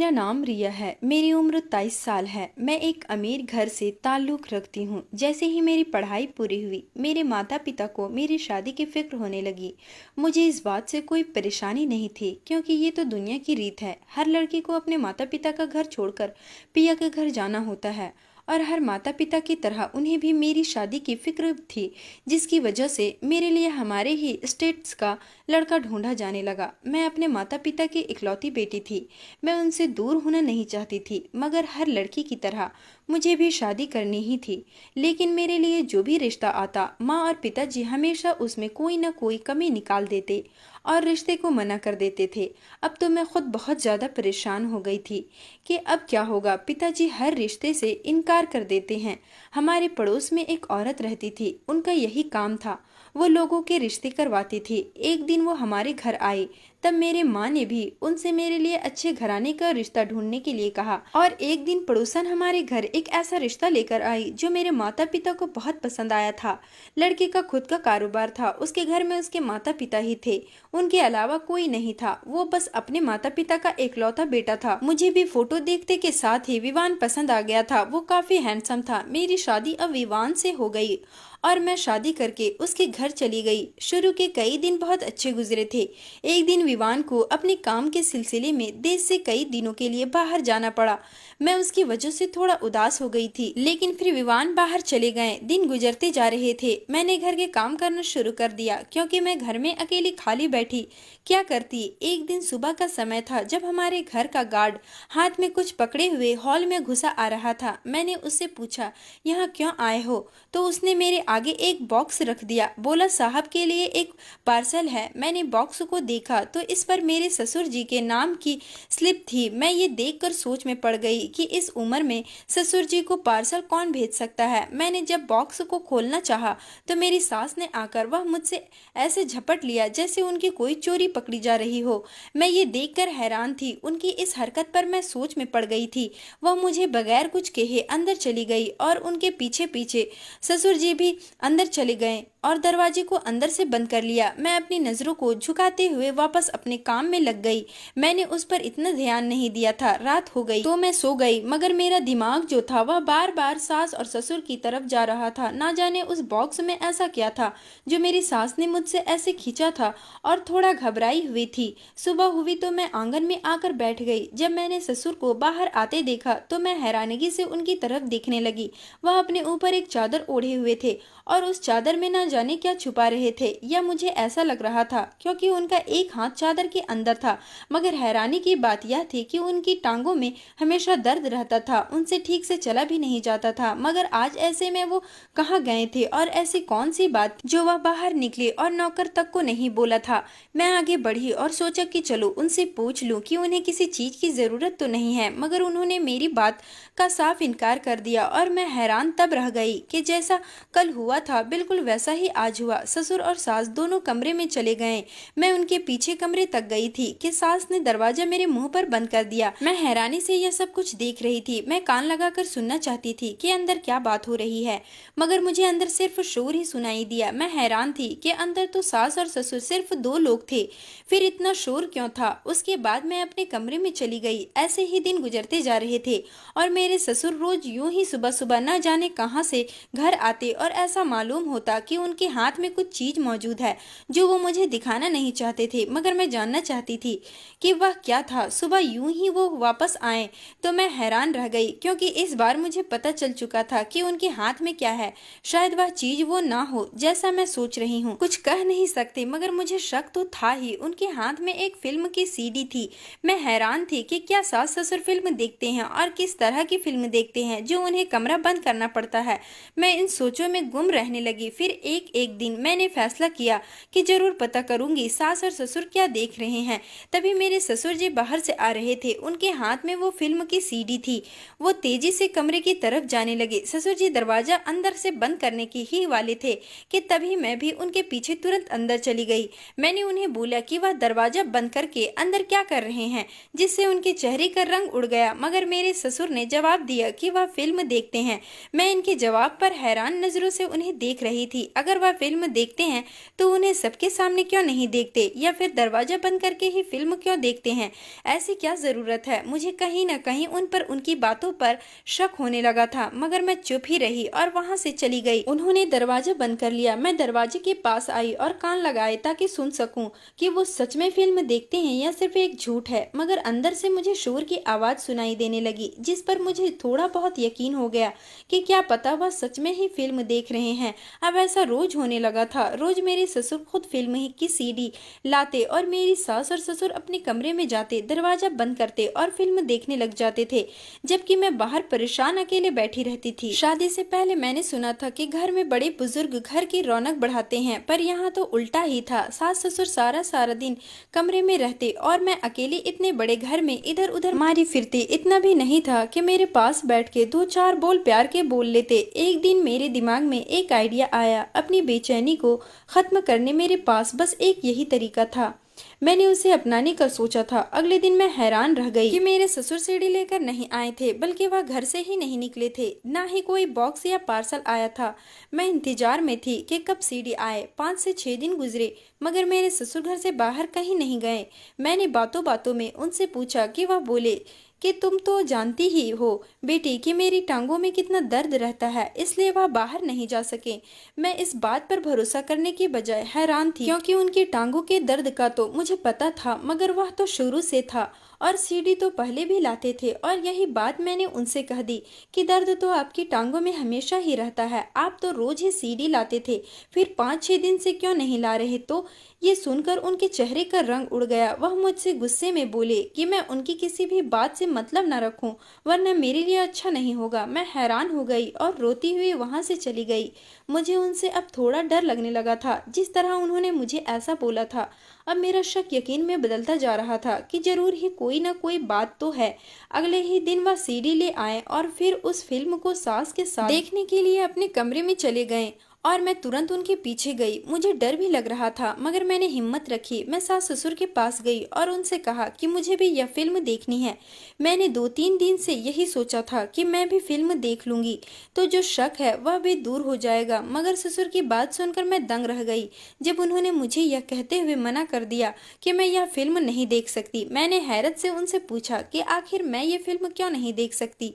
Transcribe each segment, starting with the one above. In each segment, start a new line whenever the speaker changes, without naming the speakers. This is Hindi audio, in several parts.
मेरा नाम रिया है। मेरी उम्र 23 साल है। मैं एक अमीर घर से ताल्लुक़ रखती हूँ। जैसे ही मेरी पढ़ाई पूरी हुई, मेरे माता पिता को मेरी शादी की फ़िक्र होने लगी। मुझे इस बात से कोई परेशानी नहीं थी, क्योंकि ये तो दुनिया की रीत है। हर लड़की को अपने माता पिता का घर छोड़कर पिया के घर जाना होता है, और हर माता पिता की तरह उन्हें भी मेरी शादी की फ़िक्र थी, जिसकी वजह से मेरे लिए हमारे ही स्टेट्स का लड़का ढूंढा जाने लगा। मैं अपने माता पिता की इकलौती बेटी थी। मैं उनसे दूर होना नहीं चाहती थी, मगर हर लड़की की तरह मुझे भी शादी करनी ही थी। लेकिन मेरे लिए जो भी रिश्ता आता, माँ और पिताजी हमेशा उसमें कोई ना कोई कमी निकाल देते और रिश्ते को मना कर देते थे। अब तो मैं खुद बहुत ज़्यादा परेशान हो गई थी कि अब क्या होगा। पिताजी हर रिश्ते से इनकार कर देते हैं। हमारे पड़ोस में एक औरत रहती थी, उनका यही काम था, वो लोगों के रिश्ते करवाती थी। एक दिन वो हमारे घर आई, तब मेरे माँ ने भी उनसे मेरे लिए अच्छे घराने का रिश्ता ढूंढने के लिए कहा। और एक दिन पड़ोसन हमारे घर एक ऐसा रिश्ता लेकर आई जो मेरे माता पिता को बहुत पसंद आया था। लड़के का खुद का कारोबार था, उसके घर में उसके माता पिता ही थे, उनके अलावा कोई नहीं था। वो बस अपने माता पिता का एकलौता बेटा था। मुझे भी फोटो देखते के साथ ही विवान पसंद आ गया था। वो काफी हैंडसम था। मेरी शादी अब विवान से हो गई और मैं शादी करके उसके घर चली गई। शुरू के कई दिन बहुत अच्छे गुजरे थे। एक दिन विवान को अपने काम के सिलसिले में देश से कई दिनों के लिए बाहर जाना पड़ा। मैं उसकी वजह से थोड़ा उदास हो गई थी, लेकिन फिर विवान बाहर चले गए। दिन गुजरते जा रहे थे। मैंने घर के काम करना शुरू कर दिया, क्योंकि मैं घर में अकेली खाली बैठी क्या करती। एक दिन सुबह का समय था, जब हमारे घर का गार्ड हाथ में कुछ पकड़े हुए हॉल में घुसा आ रहा था। मैंने उससे पूछा, यहाँ क्यों आए हो? तो उसने मेरे आगे एक बॉक्स रख दिया। बोला, साहब के लिए एक पार्सल है। मैंने बॉक्स को देखा तो इस पर मेरे ससुर जी के नाम की स्लिप थी। मैं ये देखकर सोच में पड़ गई कि इस उम्र में ससुर जी को पार्सल कौन भेज सकता है। मैंने जब बॉक्स को खोलना चाहा तो मेरी सास ने आकर वह मुझसे ऐसे झपट लिया जैसे उनकी कोई चोरी पकड़ी जा रही हो। मैं ये देखकर हैरान थी। उनकी इस हरकत पर मैं सोच में पड़ गई थी। वह मुझे बगैर कुछ कहे अंदर चली गई और उनके पीछे पीछे ससुर जी भी अंदर चले गए और दरवाजे को अंदर से बंद कर लिया। मैं अपनी नजरों को झुकाते हुए वापस अपने काम में लग गई। मैंने उस पर इतना ध्यान नहीं दिया था। रात हो गई तो मैं सो गई, मगर मेरा दिमाग जो था वह बार बार सास और ससुर की तरफ जा रहा था। ना जाने उस बॉक्स में ऐसा क्या था जो मेरी सास ने मुझसे ऐसे खींचा था, और थोड़ा घबराई हुई थी। सुबह हुई तो मैं आंगन में आकर बैठ गई। जब मैंने ससुर को बाहर आते देखा तो मैं हैरानगी से उनकी तरफ देखने लगी। वह अपने ऊपर एक चादर ओढ़े हुए थे और उस चादर में ना जाने क्या छुपा रहे थे, या मुझे ऐसा लग रहा था, क्योंकि उनका एक हाथ चादर के अंदर था। मगर हैरानी की बात यह थी कि उनकी टांगों में हमेशा दर्द रहता था, उनसे ठीक से चला भी नहीं जाता था। मगर आज ऐसे में वो कहाँ गए थे, और ऐसी कौन सी बात जो वह बाहर निकले और नौकर तक को नहीं बोला था। मैं आगे बढ़ी और सोचा कि चलो उनसे पूछ लूं कि उन्हें किसी चीज की जरूरत तो नहीं है, मगर उन्होंने मेरी बात का साफ इनकार कर दिया। और मैं हैरान तब रह गई कि जैसा कल हुआ था बिल्कुल वैसा ही आज हुआ। ससुर और सास दोनों कमरे में चले गए। मैं उनके पीछे कमरे तक गई थी कि सास ने दरवाजा मेरे मुंह पर बंद कर दिया। मैं हैरानी से यह सब कुछ देख रही थी। मैं कान लगाकर सुनना चाहती थी कि अंदर क्या बात हो रही है, मगर मुझे अंदर सिर्फ शोर ही सुनाई दिया। मैं हैरान थी कि अंदर तो सास और ससुर सिर्फ दो लोग थे, फिर इतना शोर क्यों था। उसके बाद मैं अपने कमरे में चली गई। ऐसे ही दिन गुजरते जा रहे थे और मेरे ससुर रोज यूं ही सुबह सुबह न जाने कहां से घर आते, और ऐसा मालूम होता कि उनके हाथ में कुछ चीज मौजूद है जो वो मुझे दिखाना नहीं चाहते थे, मगर मैं जानना चाहती थी कि वह क्या था। सुबह यूं ही वो वापस आए तो मैं हैरान रह गई, क्योंकि इस बार मुझे पता चल चुका था कि उनके हाथ में क्या है। शायद वह चीज वो ना हो जैसा मैं सोच रही हूँ। कुछ कह नहीं सकते, मगर मुझे शक तो था ही। उनके हाथ में एक फिल्म की सीडी थी। मैं हैरान थी कि क्या सास ससुर फिल्म देखते हैं, और किस तरह की फिल्म देखते हैं जो उन्हें कमरा बंद करना पड़ता है। मैं इन सोचों में गुम रहने लगी। फिर एक दिन मैंने फैसला किया कि जरूर पता करूंगी सास और ससुर क्या देख रहे हैं। तभी मेरे ससुर जी बाहर से आ रहे थे। उनके हाथ में वो फिल्म की सीडी थी। वो तेजी से कमरे की तरफ जाने लगे। ससुर जी दरवाजा अंदर से बंद करने की ही वाले थे कि तभी मैं भी उनके पीछे तुरंत अंदर चली गई। मैंने उन्हें बोला कि वह दरवाजा बंद करके अंदर क्या कर रहे हैं, जिससे उनके चेहरे का रंग उड़ गया। मगर मेरे ससुर ने जवाब दिया कि वह फिल्म देखते हैं। मैं इनके जवाब पर हैरान नजरों से उन्हें देख रही थी। अगर वह फिल्म देखते हैं तो उन्हें सबके सामने क्यों नहीं देखते, या फिर दरवाजा बंद करके ही फिल्म क्यों देखते हैं? ऐसी क्या जरूरत है? मुझे कहीं न कहीं उन पर उनकी बातों पर शक होने लगा था, मगर मैं चुप ही रही और वहां से चली गई। उन्होंने दरवाजा बंद कर लिया। मैं दरवाजे के पास आई और कान लगाए ताकि सुन सकूं कि वो सच में फिल्म देखते हैं या सिर्फ एक झूठ है। मगर अंदर से मुझे शोर की आवाज सुनाई देने लगी, जिस पर मुझे थोड़ा बहुत यकीन हो गया कि क्या पता वह सच में ही फिल्म देख रहे हैं। अब ऐसा रोज होने लगा था। रोज मेरे ससुर खुद फिल्म ही की सीडी लाते और मेरी सास और ससुर अपने कमरे में जाते, दरवाजा बंद करते और फिल्म देखने लग जाते थे, जबकि मैं बाहर परेशान अकेले बैठी रहती थी। शादी से पहले मैंने सुना था कि घर में बड़े बुजुर्ग घर की रौनक बढ़ाते हैं, पर यहाँ तो उल्टा ही था। सास ससुर सारा सारा दिन कमरे में रहते और मैं अकेली इतने बड़े घर में इधर उधर मारी फिरती। इतना भी नहीं था कि मेरे पास बैठ के दो चार बोल प्यार के बोल लेते। एक दिन मेरे दिमाग में एक आइडिया आया। अपनी बेचैनी को खत्म करने मेरे पास बस एक यही तरीका था। मैंने उसे अपनाने का सोचा था। अगले दिन मैं हैरान रह गई कि मेरे ससुर सीढ़ी लेकर नहीं आए थे, बल्कि वह घर से ही नहीं निकले थे। ना ही कोई बॉक्स या पार्सल आया था। मैं इंतजार में थी कि कब सीढ़ी आए। 5 से 6 दिन गुजरे, मगर मेरे ससुर घर से बाहर कहीं नहीं गए। मैंने बातों बातों में उनसे पूछा कि वह बोले कि तुम तो जानती ही हो बेटी कि मेरी टांगों में कितना दर्द रहता है, इसलिए वह बाहर नहीं जा सके। मैं इस बात पर भरोसा करने की बजाय हैरान थी, क्योंकि उनकी टांगों के दर्द का तो मुझे पता था, मगर वह तो शुरू से था और सीढ़ी तो पहले भी लाते थे। और यही बात मैंने उनसे कह दी कि दर्द तो आपकी टांगों में हमेशा ही रहता है, आप तो रोज ही सीढ़ी लाते थे, फिर 5-6 दिन से क्यों नहीं ला रहे? तो ये सुनकर उनके चेहरे का रंग उड़ गया। वह मुझसे गुस्से में बोले कि मैं उनकी किसी भी बात से मतलब न रखूं, वरना मेरे लिए अच्छा नहीं होगा। मैं हैरान हो गई और रोती हुई वहां से चली गई। मुझे उनसे अब थोड़ा डर लगने लगा था। जिस तरह उन्होंने मुझे ऐसा बोला था, अब मेरा शक यकीन में बदलता जा रहा था कि जरूर ही कोई ना कोई बात तो है। अगले ही दिन वह सीडी ले आए और फिर उस फिल्म को सास के साथ देखने के लिए अपने कमरे में चले गए और मैं तुरंत उनके पीछे गई। मुझे डर भी लग रहा था, मगर मैंने हिम्मत रखी। मैं सास ससुर के पास गई और उनसे कहा कि मुझे भी यह फिल्म देखनी है। मैंने 2-3 दिन से यही सोचा था कि मैं भी फिल्म देख लूंगी तो जो शक है वह भी दूर हो जाएगा। मगर ससुर की बात सुनकर मैं दंग रह गई जब उन्होंने मुझे यह कहते हुए मना कर दिया कि मैं यह फिल्म नहीं देख सकती। मैंने हैरत से उनसे पूछा कि आखिर मैं ये फिल्म क्यों नहीं देख सकती,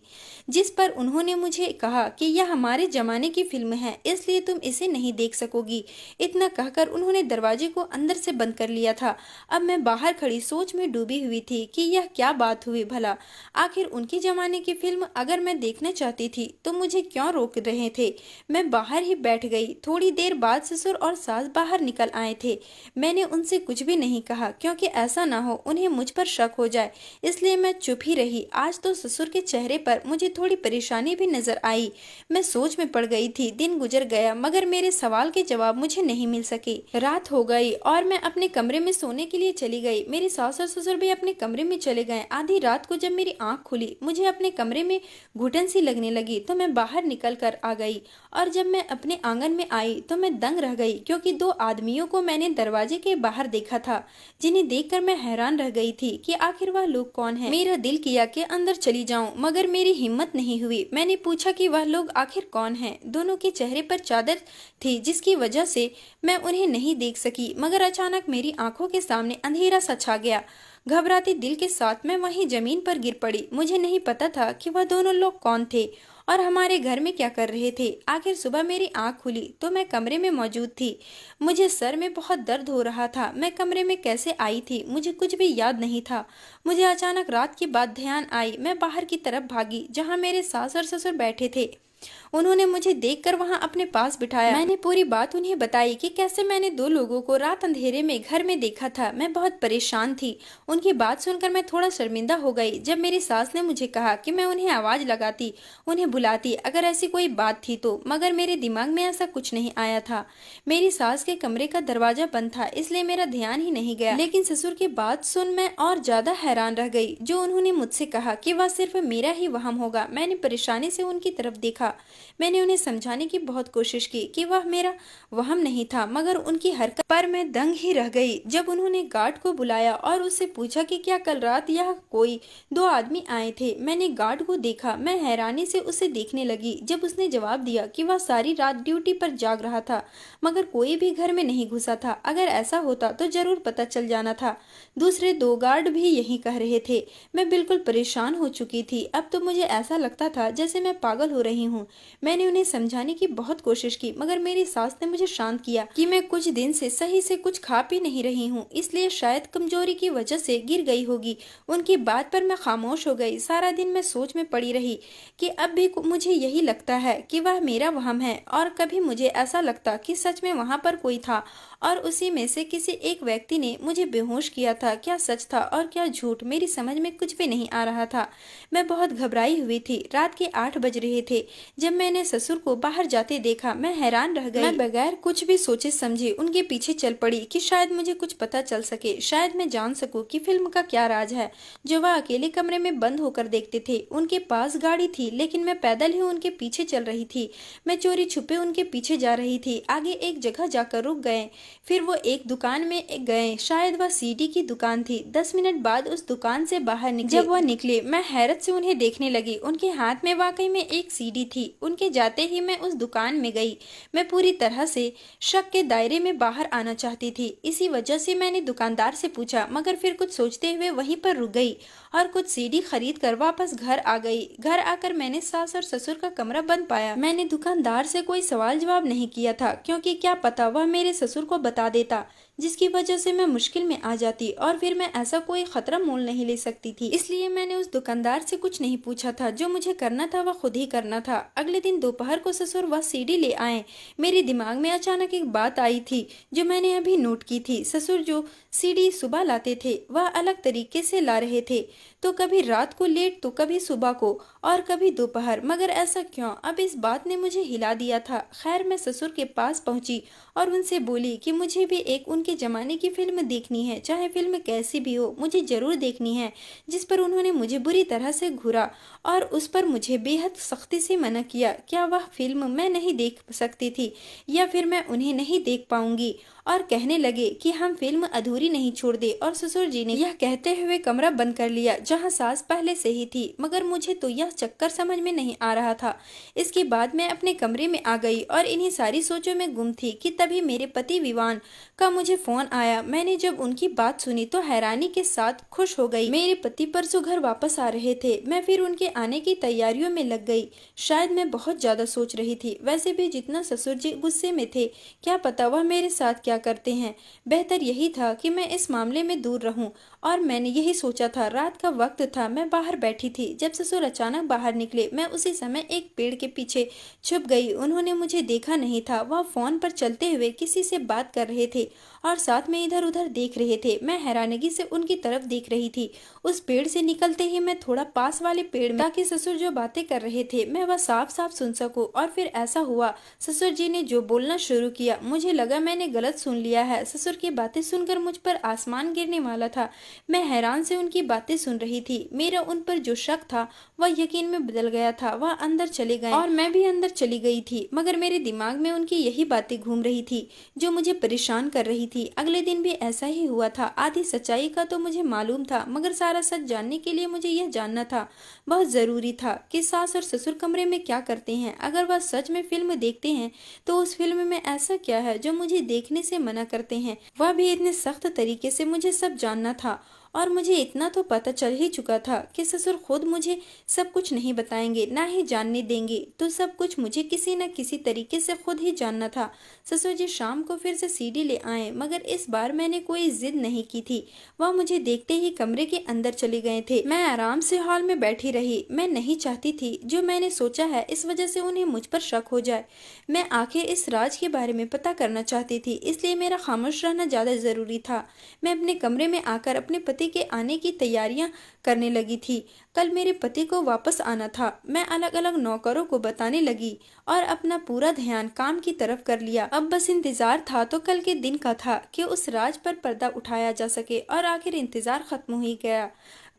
जिस पर उन्होंने मुझे कहा कि यह हमारे जमाने की फिल्म है, इसलिए तुम इसे नहीं देख सकोगी। इतना कहकर उन्होंने दरवाजे को अंदर से बंद कर लिया था। अब मैं बाहर खड़ी सोच में डूबी हुई थी कि यह क्या बात हुई भला। आखिर उनके जमाने की फिल्म अगर मैं देखना चाहती थी तो मुझे क्यों रोक रहे थे? मैं बाहर ही बैठ गई। थोड़ी देर बाद ससुर और सास बाहर निकल आए थे। मैंने उनसे कुछ भी नहीं कहा, क्योंकि ऐसा ना हो उन्हें मुझ पर शक हो जाए, इसलिए मैं चुप ही रही। आज तो ससुर के चेहरे पर मुझे थोड़ी परेशानी भी नजर आई। मैं सोच में पड़ गई थी। दिन गुजर गया, मगर मेरे सवाल के जवाब मुझे नहीं मिल सके। रात हो गई और मैं अपने कमरे में सोने के लिए चली गई। मेरी सास और ससुर भी अपने कमरे में चले गए। आधी रात को जब मेरी आंख खुली, मुझे अपने कमरे में घुटन सी लगने लगी, तो मैं बाहर निकल कर आ गई। और जब मैं अपने आंगन में आई तो मैं दंग रह गई, क्योंकि 2 आदमियों को मैंने दरवाजे के बाहर देखा था, जिन्हें देखकर मैं हैरान रह गई थी कि आखिर वह लोग कौन है। मेरा दिल किया कि अंदर चली जाऊं, मगर मेरी हिम्मत नहीं हुई। मैंने पूछा कि वह लोग आखिर कौन हैं। दोनों के चेहरे पर चादर थी, जिसकी वजह से मैं उन्हें नहीं देख सकी। मगर अचानक मेरी आंखों के सामने अंधेरा सा छा गया। घबराते दिल के साथ मैं वहीं जमीन पर गिर पड़ी। मुझे नहीं पता था कि वह दोनों लोग कौन थे और हमारे घर में क्या कर रहे थे। आखिर सुबह मेरी आंख खुली तो मैं कमरे में मौजूद थी। मुझे सर में बहुत दर्द हो रहा था। मैं कमरे में कैसे आई थी मुझे कुछ भी याद नहीं था। मुझे अचानक रात की बात ध्यान आई। मैं बाहर की तरफ भागी, जहाँ मेरे सास और ससुर बैठे थे। उन्होंने मुझे देखकर वहां अपने पास बिठाया। मैंने पूरी बात उन्हें बताई कि कैसे मैंने 2 लोगों को रात अंधेरे में घर में देखा था। मैं बहुत परेशान थी। उनकी बात सुनकर मैं थोड़ा शर्मिंदा हो गई जब मेरी सास ने मुझे कहा कि मैं उन्हें आवाज लगाती, उन्हें बुलाती अगर ऐसी कोई बात थी तो, मगर मेरे दिमाग में ऐसा कुछ नहीं आया था। मेरी सास के कमरे का दरवाजा बंद था, इसलिए मेरा ध्यान ही नहीं गया। लेकिन ससुर की बात सुन मैं और ज्यादा हैरान रह गई। जो उन्होंने मुझसे कहा कि वह सिर्फ मेरा ही वहम होगा। मैंने परेशानी से उनकी तरफ देखा था। मैंने उन्हें समझाने की बहुत कोशिश की कि वह मेरा वहम नहीं था, मगर उनकी हरकत पर मैं दंग ही रह गई। जब उन्होंने गार्ड को बुलाया और उससे पूछा कि क्या कल रात यह कोई दो आदमी आए थे। मैंने गार्ड को देखा। मैं हैरानी से उसे देखने लगी जब उसने जवाब दिया कि वह सारी रात ड्यूटी पर जाग रहा था, मगर कोई भी घर में नहीं घुसा था। अगर ऐसा होता तो जरूर पता चल जाना था। दूसरे दो गार्ड भी यही कह रहे थे। मैं बिल्कुल परेशान हो चुकी थी। अब तो मुझे ऐसा लगता था जैसे मैं पागल हो रही हूँ। मैंने उन्हें समझाने की बहुत कोशिश की, मगर मेरी सास ने मुझे शांत किया कि मैं कुछ दिन से सही से कुछ खा पी नहीं रही हूँ, इसलिए शायद कमजोरी की वजह से गिर गई होगी। उनकी बात पर मैं खामोश हो गई। सारा दिन मैं सोच में पड़ी रही कि अब भी मुझे यही लगता है कि वह मेरा वहम है, और कभी मुझे ऐसा लगता कि सच में वहां पर कोई था और उसी में से किसी एक व्यक्ति ने मुझे बेहोश किया था। क्या सच था और क्या झूठ, मेरी समझ में कुछ भी नहीं आ रहा था। मैं बहुत घबराई हुई थी। रात के 8 बज रहे थे जब मैंने ससुर को बाहर जाते देखा। मैं हैरान रह गई। मैं बगैर कुछ भी सोचे समझे उनके पीछे चल पड़ी कि शायद मुझे कुछ पता चल सके, शायद मैं जान सकूं कि फिल्म का क्या राज है जो वह अकेले कमरे में बंद होकर देखते थे। उनके पास गाड़ी थी, लेकिन मैं पैदल ही उनके पीछे चल रही थी। मैं चोरी छुपे उनके पीछे जा रही थी। आगे एक जगह जाकर रुक गए, फिर वो एक दुकान में गए। शायद वह सीडी की दुकान थी। 10 मिनट बाद उस दुकान से बाहर निकले। जब वह निकले मैं हैरत से उन्हें देखने लगी। उनके हाथ में वाकई में एक सीडी थी। उनके जाते ही मैं उस दुकान में गई। मैं पूरी तरह से शक के दायरे में बाहर आना चाहती थी। इसी वजह से मैंने दुकानदार से पूछा, मगर फिर कुछ सोचते हुए वहीं पर रुक गई और कुछ सीडी खरीद कर वापस घर आ गई। घर आकर मैंने सास और ससुर का कमरा बंद पाया। मैंने दुकानदार से कोई सवाल जवाब नहीं किया था, क्योंकि क्या पता वह मेरे ससुर को बता देता, जिसकी वजह से मैं मुश्किल में आ जाती और फिर मैं ऐसा कोई खतरा मोल नहीं ले सकती थी। इसलिए मैंने उस दुकानदार से कुछ नहीं पूछा था। जो मुझे करना था वह खुद ही करना था। अगले दिन दोपहर को ससुर वह सीडी ले आए। मेरे दिमाग में अचानक एक बात आई थी जो मैंने अभी नोट की थी। ससुर जो सीडी सुबह लाते थे वह अलग तरीके से ला रहे थे, तो कभी रात को लेट तो कभी सुबह को और कभी दोपहर। मगर ऐसा क्यों? अब इस बात ने मुझे हिला दिया था। खैर मैं ससुर के पास पहुंची और उनसे बोली कि मुझे भी एक उनके जमाने की फिल्म देखनी है, चाहे फिल्म कैसी भी हो, मुझे जरूर देखनी है। जिस पर उन्होंने मुझे बुरी तरह से घूरा और उस पर मुझे बेहद सख्ती से मना किया। क्या वह फिल्म मैं नहीं देख सकती थी, या फिर मैं उन्हें नहीं देख पाऊंगी? और कहने लगे कि हम फिल्म अधूरी नहीं छोड़ दे। और ससुर जी ने यह कहते हुए कमरा बंद कर लिया जहां सास पहले से ही थी। मगर मुझे तो यह चक्कर समझ में नहीं आ रहा था। इसके बाद मैं अपने कमरे में आ गई और इन्हीं सारी सोचों में गुम थी कि तभी मेरे पति विवान का मुझे फोन आया। मैंने जब उनकी बात सुनी तो हैरानी के साथ खुश हो गई। मेरे पति परसों घर वापस आ रहे थे। मैं फिर उनके आने की तैयारियों में लग गई। शायद मैं बहुत ज्यादा सोच रही थी। वैसे भी जितना ससुर जी गुस्से में थे, क्या पता वह मेरे साथ क्या करते हैं। बेहतर यही था कि मैं इस मामले में दूर रहूं, और मैंने यही सोचा था। रात का वक्त था। मैं बाहर बैठी थी जब ससुर अचानक बाहर निकले। मैं उसी समय एक पेड़ के पीछे छुप गई। उन्होंने मुझे देखा नहीं था। वह फोन पर चलते हुए किसी से बात कर रहे थे और साथ में इधर उधर देख रहे थे। मैं हैरानगी से उनकी तरफ देख रही थी। उस पेड़ से निकलते ही मैं थोड़ा पास वाले पेड़ में, ताकि ससुर जो बातें कर रहे थे मैं वह साफ साफ सुन सकूं। और फिर ऐसा हुआ। ससुर जी ने जो बोलना शुरू किया, मुझे लगा मैंने गलत सुन लिया है। ससुर की बातें सुनकर मुझ पर आसमान गिरने वाला था। मैं हैरान से उनकी बातें सुन रही थी। मेरा उन पर जो शक था वह यकीन में बदल गया था। वह अंदर चले गए और मैं भी अंदर चली गई थी। मगर मेरे दिमाग में उनकी यही बातें घूम रही थी जो मुझे परेशान कर रही थी। अगले दिन भी ऐसा ही हुआ था। आधी सच्चाई का तो मुझे मालूम था, मगर सारा सच जानने के लिए मुझे यह जानना था, बहुत जरूरी था, कि सास और ससुर कमरे में क्या करते हैं। अगर वह सच में फिल्म देखते हैं तो उस फिल्म में ऐसा क्या है जो मुझे देखने से मना करते हैं। वह भी इतने सख्त तरीके से। मुझे सब जानना था। और मुझे इतना तो पता चल ही चुका था कि ससुर खुद मुझे सब कुछ नहीं बताएंगे, ना ही जानने देंगे। तो सब कुछ मुझे किसी न किसी तरीके से खुद ही जानना था। ससुर जी शाम को फिर से सीडी ले आए, मगर इस बार मैंने कोई जिद नहीं की थी। वह मुझे देखते ही कमरे के अंदर चले गए थे। मैं आराम से हॉल में बैठी रही। मैं नहीं चाहती थी जो मैंने सोचा है इस वजह से उन्हें मुझ पर शक हो जाए। मैं आखिर इस राज के बारे में पता करना चाहती थी, इसलिए मेरा खामोश रहना ज्यादा जरूरी था। मैं अपने कमरे में आकर अपने पति के आने की तैयारियां करने लगी थी। कल मेरे पति को वापस आना था। मैं अलग अलग नौकरों को बताने लगी और अपना पूरा ध्यान काम की तरफ कर लिया। अब बस इंतजार था तो कल के दिन का था कि उस राज पर पर्दा उठाया जा सके, और आखिर इंतजार खत्म हो ही गया।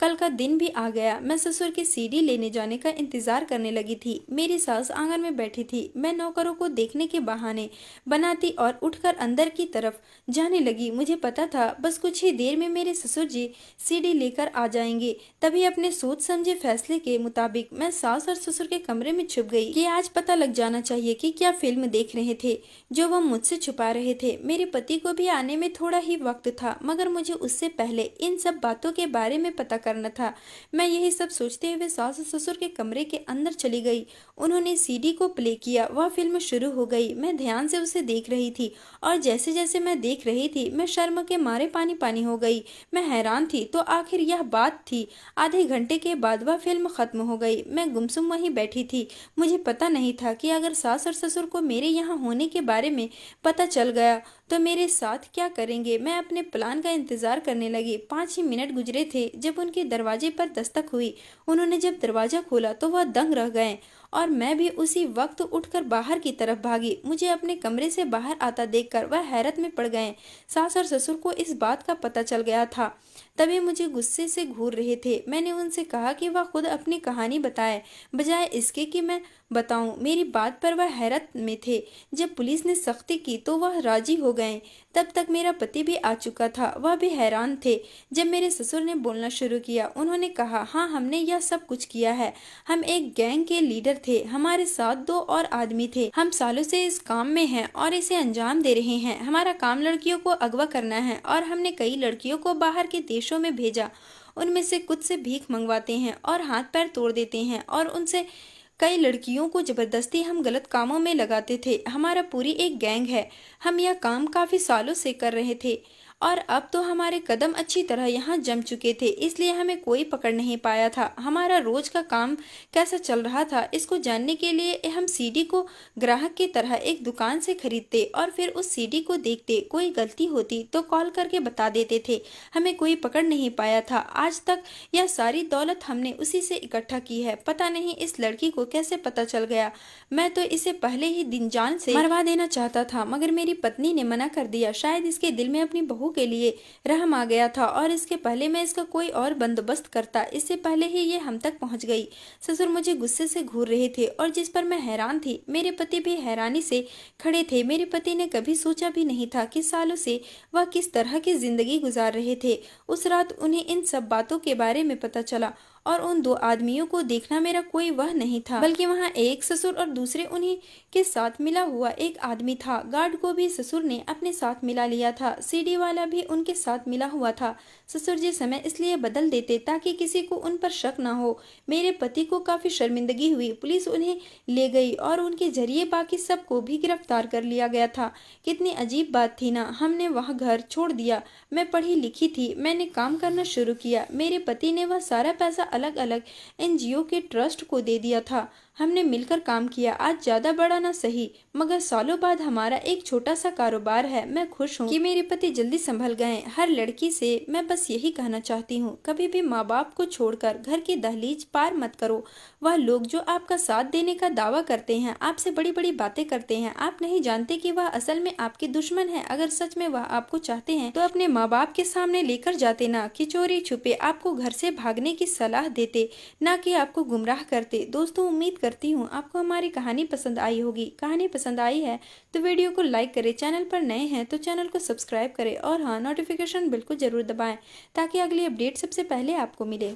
कल का दिन भी आ गया। मैं ससुर की सीडी लेने जाने का इंतजार करने लगी थी। मेरी सास आंगन में बैठी थी। मैं नौकरों को देखने के बहाने बनाती और उठकर अंदर की तरफ जाने लगी। मुझे पता था बस कुछ ही देर में मेरे ससुर जी सीडी लेकर आ जाएंगे। तभी अपने सोच समझे फैसले के मुताबिक मैं सास और ससुर के कमरे में छुप गई कि आज पता लग जाना चाहिए कि क्या फिल्म देख रहे थे जो वह मुझसे छुपा रहे थे। मेरे पति को भी आने में थोड़ा ही वक्त था, मगर मुझे उससे पहले इन सब बातों के बारे में पता करना था। मैं यही सब सोचते हुए सास और ससुर के कमरे के अंदर चली गई। उन्होंने सीडी को प्ले किया। वह फिल्म शुरू हो गई। मैं ध्यान से उसे देख रही थी और जैसे जैसे मैं देख रही थी मैं शर्म के मारे पानी पानी हो गई। मैं हैरान थी तो आखिर यह बात थी। आधे घंटे के बाद वह फिल्म खत्म हो गई। मैं गुमसुम वहीं बैठी थी। मुझे पता नहीं था कि अगर सास और ससुर को मेरे यहाँ होने के बारे में पता चल गया तो मेरे साथ क्या करेंगे। मैं अपने प्लान का इंतजार करने लगी। 5 ही मिनट गुजरे थे जब उनके दरवाजे पर दस्तक हुई। उन्होंने जब दरवाजा खोला तो वह दंग रह गए और मैं भी उसी वक्त उठकर बाहर की तरफ भागी। मुझे अपने कमरे से बाहर आता देखकर वह हैरत में पड़ गए। सास और ससुर को इस बात का पता चल गया था। तभी मुझे गुस्से से घूर रहे थे। मैंने उनसे कहा कि वह खुद अपनी कहानी बताए बजाय इसके कि मैं बताऊं। मेरी बात पर वह हैरत में थे। जब पुलिस ने सख्ती की तो वह राजी हो गए। तब तक मेरा पति भी आ चुका था। वह भी हैरान थे। जब मेरे ससुर ने बोलना शुरू किया उन्होंने कहा, हाँ हमने यह सब कुछ किया है। हम एक गैंग के लीडर थे। हमारे साथ 2 और आदमी थे। हम सालों से इस काम में हैं और इसे अंजाम दे रहे हैं। हमारा काम लड़कियों को अगवा करना है और हमने कई लड़कियों को बाहर के देशों में भेजा। उनमें से कुछ से भीख मंगवाते हैं और हाथ पैर तोड़ देते हैं और उनसे कई लड़कियों को जबरदस्ती हम गलत कामों में लगाते थे। हमारा पूरी एक गैंग है। हम यह काम काफी सालों से कर रहे थे और अब तो हमारे कदम अच्छी तरह यहाँ जम चुके थे, इसलिए हमें कोई पकड़ नहीं पाया था। हमारा रोज का काम कैसा चल रहा था इसको जानने के लिए हम सीडी को ग्राहक की तरह एक दुकान से खरीदते और फिर उस सीडी को देखते। कोई गलती होती तो कॉल करके बता देते थे। हमें कोई पकड़ नहीं पाया था। आज तक यह सारी दौलत हमने उसी से इकट्ठा की है। पता नहीं इस लड़की को कैसे पता चल गया। मैं तो इसे पहले ही दिन जान से मरवा देना चाहता था, मगर मेरी पत्नी ने मना कर दिया। शायद इसके दिल में अपनी बहू के लिए रहम आ गया था और इसके पहले मैं इसका कोई और बंदोबस्त करता। इससे पहले ही ये हम तक पहुंच गई। ससुर मुझे गुस्से से घूर रहे थे और जिस पर मैं हैरान थी। मेरे पति भी हैरानी से खड़े थे। मेरे पति ने कभी सोचा भी नहीं था कि सालों से वह किस तरह की जिंदगी गुजार रहे थे। उस रात उन्हें इन सब बातों के बारे में पता चला और उन 2 आदमियों को देखना मेरा कोई वह नहीं था, बल्कि वहाँ एक ससुर और दूसरे उन्हीं के साथ मिला हुआ एक आदमी था। गार्ड को भी ससुर ने अपने साथ मिला लिया था। सीडी वाला भी उनके साथ मिला हुआ था। ससुर जी समय इसलिए बदल देते ताकि किसी को उन पर शक न हो। मेरे पति को काफी शर्मिंदगी हुई। पुलिस उन्हें ले गई और उनके जरिए बाकी सबको भी गिरफ्तार कर लिया गया था। कितनी अजीब बात थी ना। हमने वह घर छोड़ दिया। मैं पढ़ी लिखी थी। मैंने काम करना शुरू किया। मेरे पति ने वह सारा पैसा अलग अलग एनजीओ के ट्रस्ट को दे दिया था। हमने मिलकर काम किया। आज ज्यादा बड़ा ना सही, मगर सालों बाद हमारा एक छोटा सा कारोबार है। मैं खुश हूँ कि मेरे पति जल्दी संभल गए। हर लड़की से मैं बस यही कहना चाहती हूँ, कभी भी माँ बाप को छोड़कर घर की दहलीज पार मत करो। वह लोग जो आपका साथ देने का दावा करते हैं, आपसे बड़ी बड़ी बातें करते हैं, आप नहीं जानते कि वह असल में आपके दुश्मन है। अगर सच में वह आपको चाहते हैं तो अपने माँ बाप के सामने लेकर जाते ना कि चोरी छुपे आपको घर से भागने की सलाह देते, ना कि आपको गुमराह करते। दोस्तों, उम्मीद करती हूँ आपको हमारी कहानी पसंद आई होगी। कहानी पसंद आई है तो वीडियो को लाइक करें, चैनल पर नए हैं तो चैनल को सब्सक्राइब करें और हाँ, नोटिफिकेशन बिल को जरूर दबाएं ताकि अगली अपडेट सबसे पहले आपको मिले।